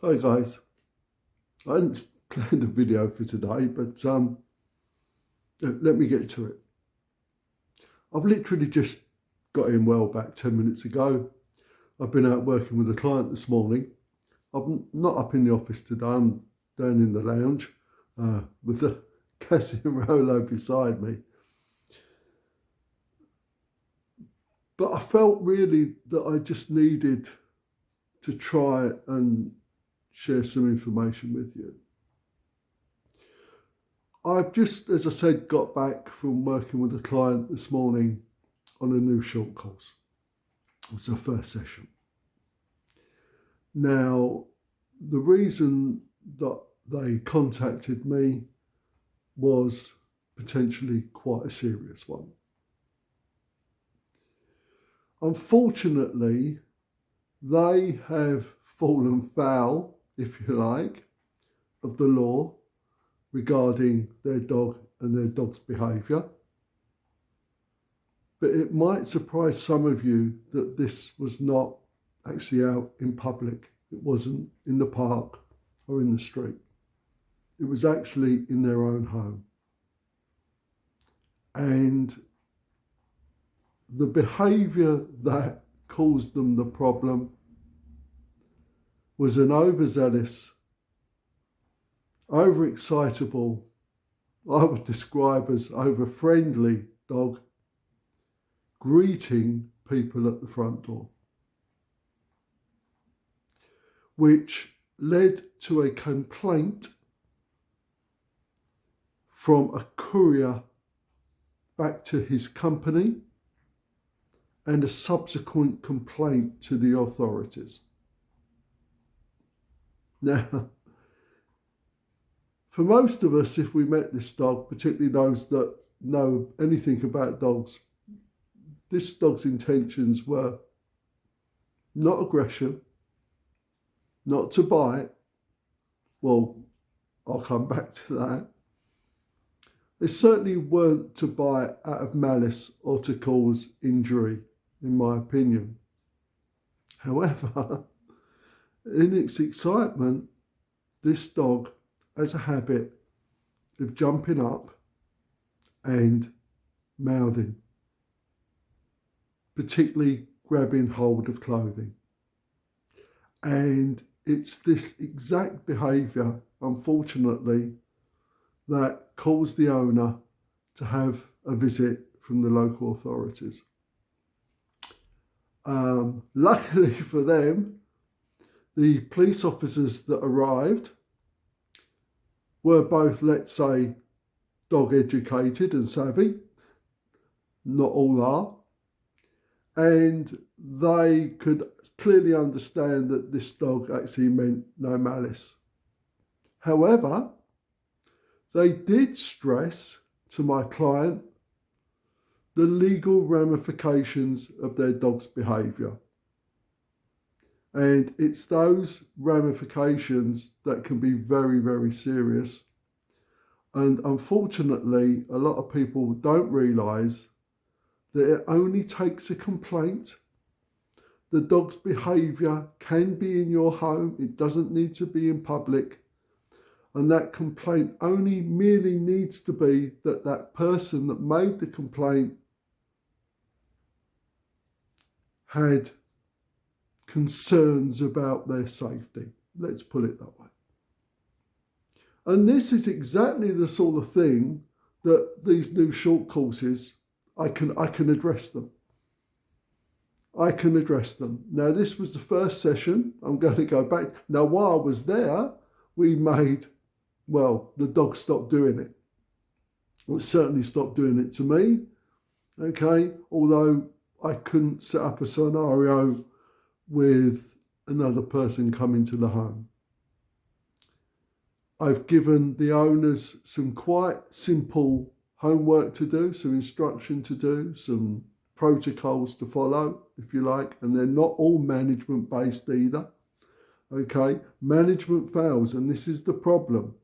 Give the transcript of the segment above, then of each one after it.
Hi guys, I hadn't planned a video for today, but let me get to it. I've literally just got in well back 10 minutes ago. I've been out working with a client this morning. I'm not up in the office today, I'm down in the lounge with the Cassie and Rolo beside me. But I felt really that I just needed to try and share some information with you. I've just, as I said, got back from working with a client this morning on a new short course. It was our first session. Now, the reason that they contacted me was potentially quite a serious one. Unfortunately, they have fallen foul, if you like, of the law regarding their dog and their dog's behaviour. But it might surprise some of you that this was not actually out in public. It wasn't in the park or in the street. It was actually in their own home. And the behaviour that caused them the problem was an overzealous, overexcitable, I would describe as over-friendly dog greeting people at the front door, which led to a complaint from a courier back to his company and a subsequent complaint to the authorities. Now, for most of us, if we met this dog, particularly those that know anything about dogs, this dog's intentions were not aggression, not to bite. Well, I'll come back to that. They certainly weren't to bite out of malice or to cause injury, in my opinion. However, in its excitement, this dog has a habit of jumping up and mouthing, particularly grabbing hold of clothing. And it's this exact behaviour, unfortunately, that caused the owner to have a visit from the local authorities. Luckily for them, the police officers that arrived were both, let's say, dog educated and savvy. Not all are. And they could clearly understand that this dog actually meant no malice. However, they did stress to my client the legal ramifications of their dog's behaviour. And it's those ramifications that can be very, very serious. And unfortunately, a lot of people don't realise that it only takes a complaint. The dog's behaviour can be in your home. It doesn't need to be in public. And that complaint only merely needs to be that that person that made the complaint had concerns about their safety. Let's put it that way. And this is exactly the sort of thing that these new short courses, I can address them. I can address them. Now, this was the first session. I'm going to go back. Now, while I was there, we made, well, the dog stopped doing it. It certainly stopped doing it to me. Okay, although I couldn't set up a scenario with another person coming to the home. I've given the owners some quite simple homework to do, some instruction to do, some protocols to follow, if you like, and they're not all management based either. Okay, management fails, and this is the problem.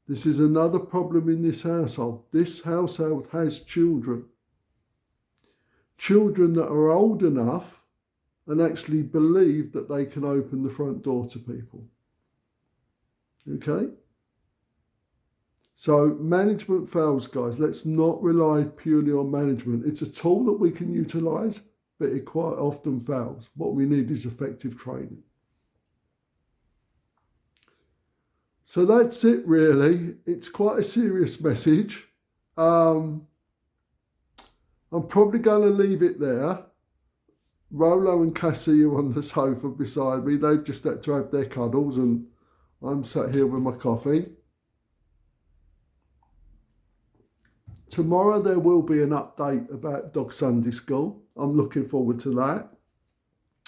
This is another problem in this household. This household has children. Children that are old enough and actually believe that they can open the front door to people. Okay? So management fails, guys. Let's not rely purely on management. It's a tool that we can utilise, but it quite often fails. What we need is effective training. So that's it, really. It's quite a serious message. I'm probably going to leave it there. Rolo and Cassie are on the sofa beside me. They've just had to have their cuddles, and I'm sat here with my coffee. Tomorrow there will be an update about Dog Sunday School. I'm looking forward to that.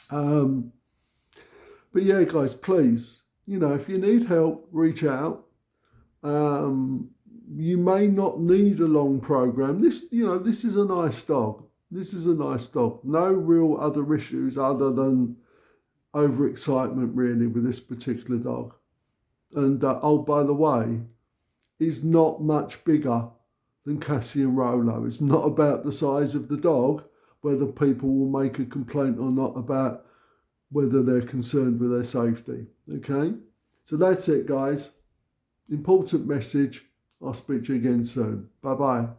But yeah, guys, please, if you need help, reach out. You may not need a long program. This is a nice dog. This is a nice dog. No real other issues other than overexcitement, really, with this particular dog. And oh, by the way, he's not much bigger than Cassie and Rolo. It's not about the size of the dog, whether people will make a complaint or not, about whether they're concerned with their safety. Okay? So that's it, guys. Important message. I'll speak to you again soon. Bye-bye.